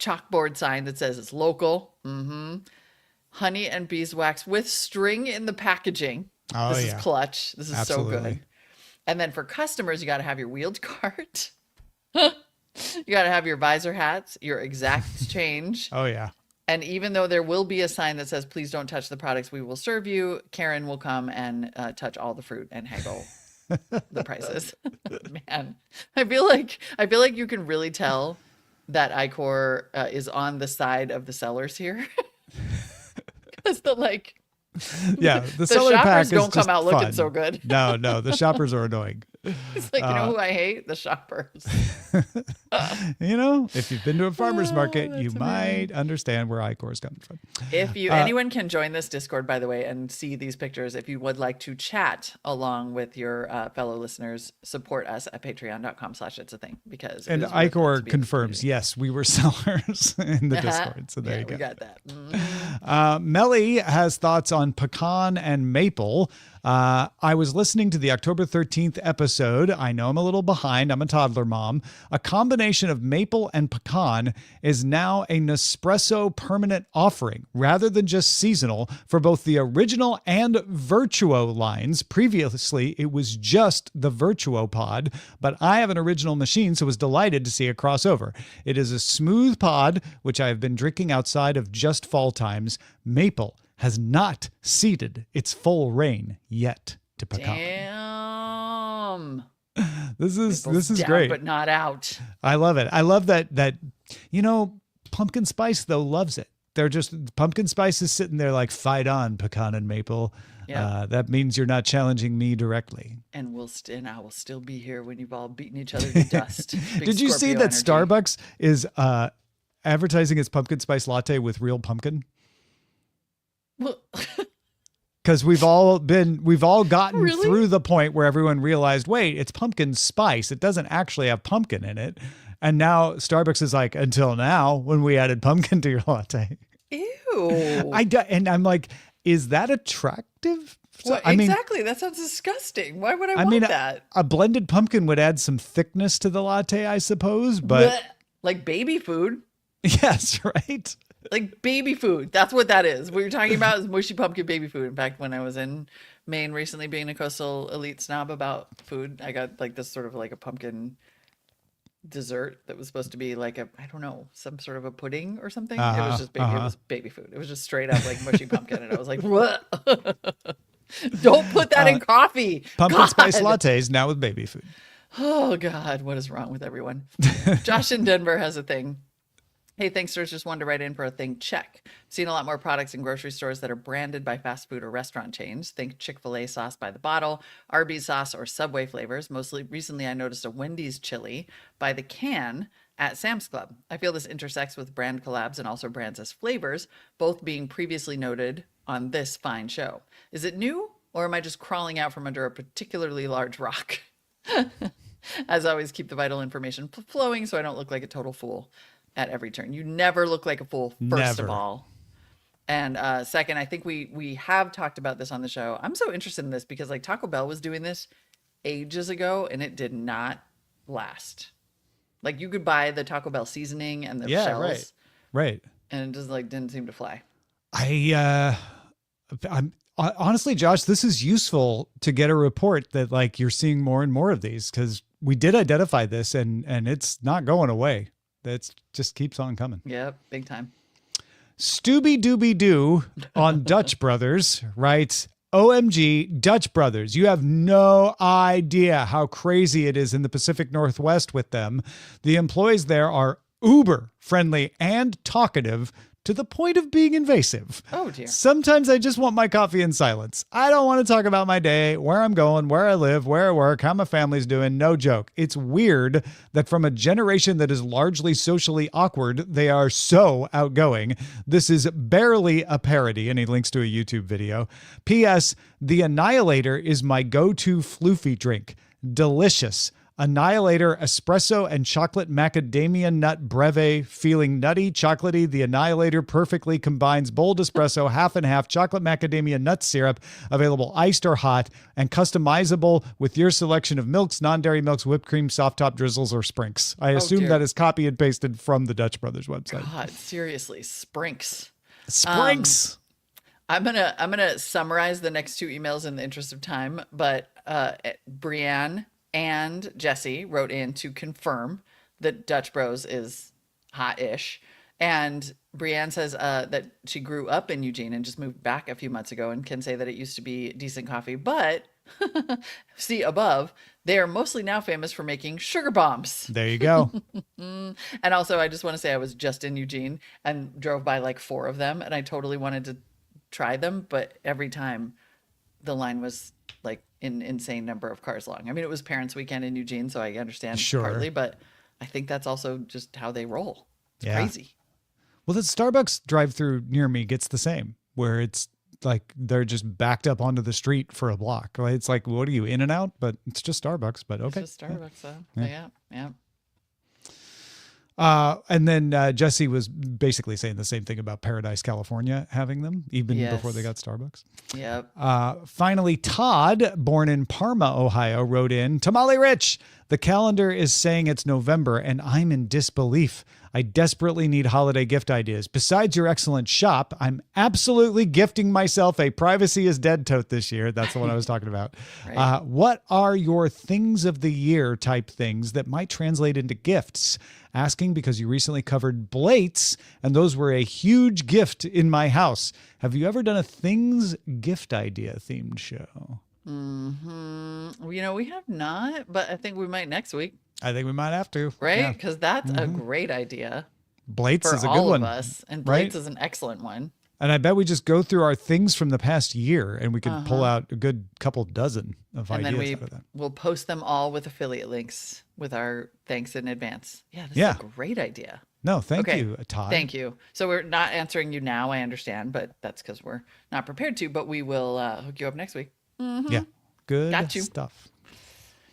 chalkboard sign that says it's local, honey and beeswax with string in the packaging.
Oh,
This
yeah.
is clutch. This is so
Absolutely.
good. And then for customers, you got to have your wheeled cart. You got to have your visor hats, your exact change.
Oh, yeah.
And even though there will be a sign that says, please don't touch the products we will serve you, Karen will come and touch all the fruit and haggle the prices. Man, I feel like you can really tell that iCore is on the side of the sellers here. Because
Yeah. The seller
shoppers
pack is
don't come
just
out looking
fun.
so good.
No, the shoppers are annoying.
It's like, you know who I hate? The shoppers.
You know, if you've been to a farmer's market, you
that's
might understand where iCore is coming from.
If you anyone can join this Discord, by the way, and see these pictures, if you would like to chat along with your fellow listeners, support us at patreon.com/its-a-thing, because
And
it is worth it to
iCore
be in the
confirms,
community.
yes, we were sellers in the Discord. So there
Yeah,
you go.
we got that.
Melly has thoughts on pecan and maple. I was listening to the October 13th episode. I know I'm a little behind. I'm a toddler mom. A combination of maple and pecan is now a Nespresso permanent offering rather than just seasonal for both the original and Virtuo lines. Previously, it was just the Virtuo pod, but I have an original machine, so was delighted to see a crossover. It is a smooth pod, which I have been drinking outside of just fall times. Maple has not ceded its full reign yet to pecan.
Damn.
This is
Down,
great.
but not out.
I love it. I love that pumpkin spice though loves it. They're just pumpkin spice is sitting there like fight on pecan and maple.
Yeah.
That means you're not challenging me directly.
And I will still be here when you've all beaten each other to dust. Big
Did you see
Scorpio
that
energy.
Starbucks is advertising its pumpkin spice latte with real pumpkin?
Well,
Because we've all gotten
Really?
through the point where everyone realized, wait, it's pumpkin spice. It doesn't actually have pumpkin in it. And now Starbucks is like, until now, when we added pumpkin to your latte.
ew.
And I'm like, is that attractive?
Well, exactly. That sounds disgusting. Why would I want that?
a blended pumpkin would add some thickness to the latte, I suppose. But
Blech. Like baby food.
yes, right.
Like baby food. That's what that is. What you're talking about is mushy pumpkin baby food. In fact, when I was in Maine recently, being a coastal elite snob about food, I got like this sort of like a pumpkin dessert that was supposed to be like I don't know, some sort of a pudding or something. It was just baby. It was baby food. It was just straight up like mushy pumpkin, and I was like, what? Don't put that in coffee.
Pumpkin
God.
spice lattes now with baby food.
Oh God, what is wrong with everyone? Josh in Denver has a thing. Hey, Thinksters, just wanted to write in for a thing. Check. Seen a lot more products in grocery stores that are branded by fast food or restaurant chains. Think Chick-fil-A sauce by the bottle, Arby's sauce, or Subway flavors. Mostly recently, I noticed a Wendy's chili by the can at Sam's Club. I feel this intersects with brand collabs and also brands as flavors, both being previously noted on this fine show. Is it new Or am I just crawling out from under a particularly large rock? As always, keep the vital information flowing so I don't look like a total fool at every turn. You never look like a fool, first of
Never.
all. And second, I think we have talked about this on the show. I'm so interested in this because like Taco Bell was doing this ages ago and it did not last. Like you could buy the Taco Bell seasoning and the
Yeah,
shells,
Right.
and it just like didn't seem to fly.
I'm honestly, Josh, this is useful to get a report that like you're seeing more and more of these because we did identify this and it's not going away. That just keeps on coming.
Yep, big time.
Stooby Dooby Doo on Dutch Brothers writes, OMG, Dutch Brothers, you have no idea how crazy it is in the Pacific Northwest with them. The employees there are uber friendly and talkative to the point of being invasive.
Oh dear.
Sometimes I just want my coffee in silence. I don't want to talk about my day, where I'm going, where I live, where I work, how my family's doing. No joke. It's weird that from a generation that is largely socially awkward, they are so outgoing. This is barely a parody, and he links to a YouTube video. P.S. The Annihilator is my go-to floofy drink. Delicious. Annihilator espresso and chocolate macadamia nut breve, feeling nutty, chocolatey. The Annihilator perfectly combines bold espresso, half and half, chocolate macadamia nut syrup, available iced or hot, and customizable with your selection of milks, non-dairy milks, whipped cream, soft top drizzles, or sprinks. I assume
dear.
that is copy and pasted from the Dutch Brothers website.
God, seriously, sprinks.
Sprinks.
I'm gonna summarize the next two emails in the interest of time, but Brienne and Jesse wrote in to confirm that Dutch Bros is hot-ish. And Brienne says that she grew up in Eugene and just moved back a few months ago and can say that it used to be decent coffee. But see above, they are mostly now famous for making sugar bombs.
There you go.
And also, I just want to say I was just in Eugene and drove by like 4 of them, and I totally wanted to try them, but every time the line was like an insane number of cars long. I mean, it was Parents' Weekend in Eugene, so I understand
Sure.
partly, but I think that's also just how they roll. It's
Yeah.
crazy.
Well, the Starbucks drive-through near me gets the same, where it's like they're just backed up onto the street for a block. Like, it's like, what are you, in and out? But it's just Starbucks. But okay.
It's just Starbucks, though. Yeah.
And then Jesse was basically saying the same thing about Paradise, California, having them even
Yes.
before they got Starbucks.
Yep.
Finally, Todd, born in Parma, Ohio, wrote in, Tamale Rich, the calendar is saying it's November and I'm in disbelief. I desperately need holiday gift ideas. Besides your excellent shop, I'm absolutely gifting myself a Privacy is Dead tote this year. That's the one I was talking about.
Right.
What are your things of the year type things that might translate into gifts? Asking because you recently covered Blates, and those were a huge gift in my house. Have you ever done a things gift idea themed show?
You know, we have not, but I think we might next week,
I think we might have to.
right?
Yeah.
Because that's a great idea
Blates
for
is a
all
good one.
of us, and
right?
Blates is an excellent one.
And I bet we just go through our things from the past year and we could pull out a good couple dozen of
And
ideas
then
out of that.
we'll post them all with affiliate links with our thanks in advance. Yeah, this
Yeah.
is a great idea.
No, thank
Okay.
you, Todd.
Thank you. So we're not answering you now, I understand, but that's because we're not prepared to, but we will hook you up next week.
Yeah. Good
Got you.
stuff.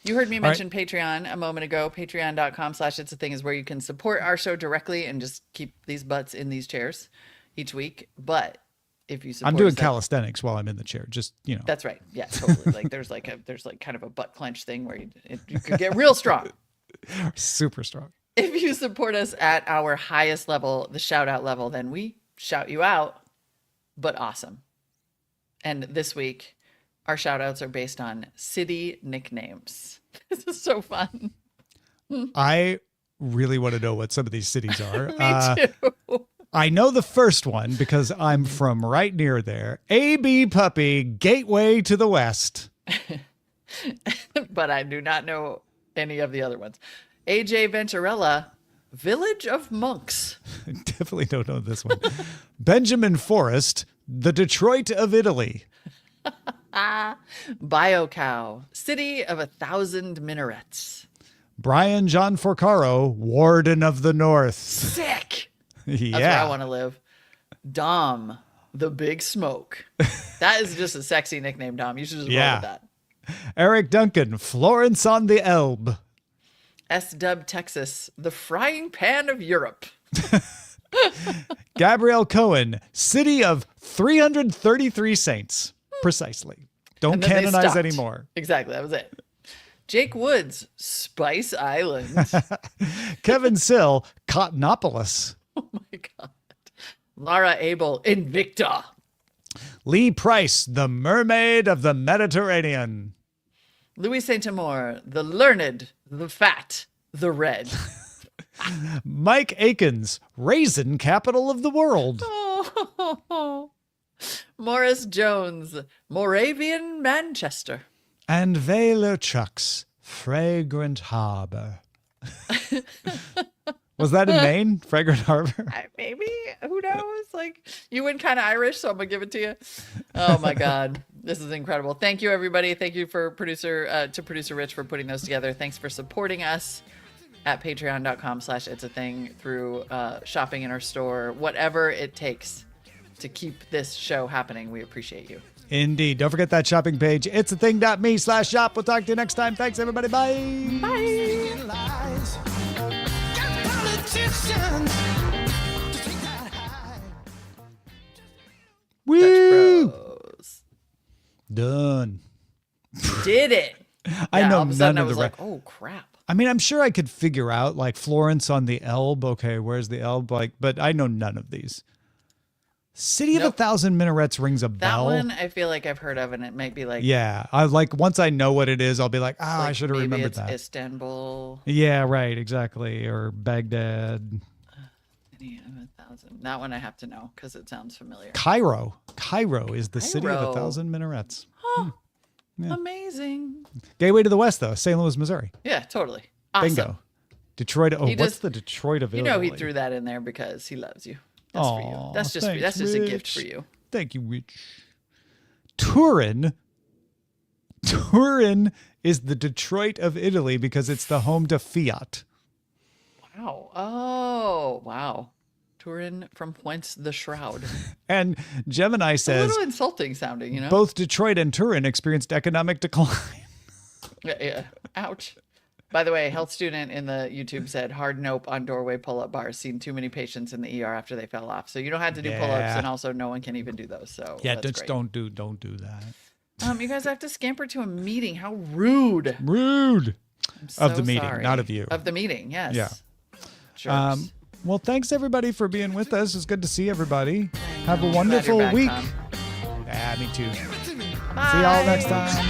You heard me
right.
mention Patreon a moment ago. Patreon.com/It's a Thing is where you can support our show directly and just keep these butts in these chairs each week. But if you support
I'm doing
us,
calisthenics while I'm in the chair. Just, you know.
that's right. Yeah, totally. Like there's like kind of a butt clench thing where you could get real strong.
Super strong.
If you support us at our highest level, the shout out level, then we shout you out, but awesome. And this week, our shout outs are based on city nicknames. This is so fun.
I really want to know what some of these cities are.
Me too.
I know the first one because I'm from right near there. AB Puppy, Gateway to the West.
But I do not know any of the other ones. AJ Venturella, Village of Monks.
Definitely don't know this one. Benjamin Forrest, the Detroit of Italy.
BioCow, City of 1,000 Minarets.
Brian John Forcaro, Warden of the North.
Sick.
Yeah.
That's where I want to live. Dom, the Big Smoke. That is just a sexy nickname, Dom. You should just roll
Yeah.
with that.
Eric Duncan, Florence on the Elbe.
S-Dub, Texas, the frying pan of Europe.
Gabrielle Cohen, City of 333 Saints. Precisely. Don't
And then they
canonize
stopped.
anymore.
Exactly, that was it. Jake Woods, Spice Island.
Kevin Sill, Cottonopolis.
Oh my God. Lara Abel, Invicta.
Lee Price, the Mermaid of the Mediterranean.
Louis Saint-Amour, the learned, the fat, the red.
Mike Akins, Raisin Capital of the World.
Morris Jones, Moravian Manchester.
And Vela Chucks, Fragrant Harbor. Was that in Maine? Fragrant Harbor?
Maybe, who knows? Like, you went kind of Irish, so I'm gonna give it to you. Oh my God, this is incredible. Thank you, everybody. Thank you for producer Rich for putting those together. Thanks for supporting us at patreon.com/itsAthing through shopping in our store, whatever it takes to keep this show happening. We appreciate you.
Indeed. Don't forget that shopping page. It's a thing.me/shop. We'll talk to you next time. Thanks, everybody. Bye.
Bye.
Lies. Got politicians to take that high.
Woo!
Bros.
Done.
Did it.
I
Yeah,
know
all of a sudden
none
I
of
was
the
like, oh crap.
I mean, I'm sure I could figure out like Florence on the Elbe. Okay, where's the Elbe? Like, but I know none of these. City of
Nope.
1,000 Minarets rings a
That
bell.
one I feel like I've heard of, and it might be like,
Yeah, I like once I know what it is, I'll be like, I
like
should have
maybe
remembered
it's
that.
Istanbul.
Yeah, right, exactly. Or Baghdad,
City of 1,000. That one I have to know because it sounds familiar.
Cairo. Cairo is the city of
Cairo.
1,000 minarets.
Amazing.
Gateway to the West, though, St. Louis, Missouri.
Yeah, totally. Awesome.
Bingo. Detroit. Oh,
He
what's
just-
the Detroit of
You
Italy?
know he threw that in there because he loves you. That's for you.
Aw,
That's just
thanks,
that's just a gift
Rich.
for you.
Thank you, Rich. Turin. Turin is the Detroit of Italy because it's the home to Fiat.
Wow. Oh, wow. Turin from whence the shroud.
And Gemini
A
says
little insulting sounding, you know?
both Detroit and Turin experienced economic decline.
Yeah. Ouch. By the way, health student in the YouTube said hard nope on doorway pull-up bars. Seen too many patients in the ER after they fell off. So you don't have to do pull-ups,
Yeah.
and also no one can even do those. So
Yeah,
that's
just
great.
don't do that.
You guys have to scamper to a meeting. How rude.
Rude.
I'm
Of the
so
meeting,
sorry.
not of you.
Of the meeting, yes.
Yeah.
Jerks.
Well, thanks everybody for being with us. It's good to see everybody. Have a
Glad you're
wonderful
back,
week.
Tom.
Yeah, me too.
To me.
Bye.
See y'all next time.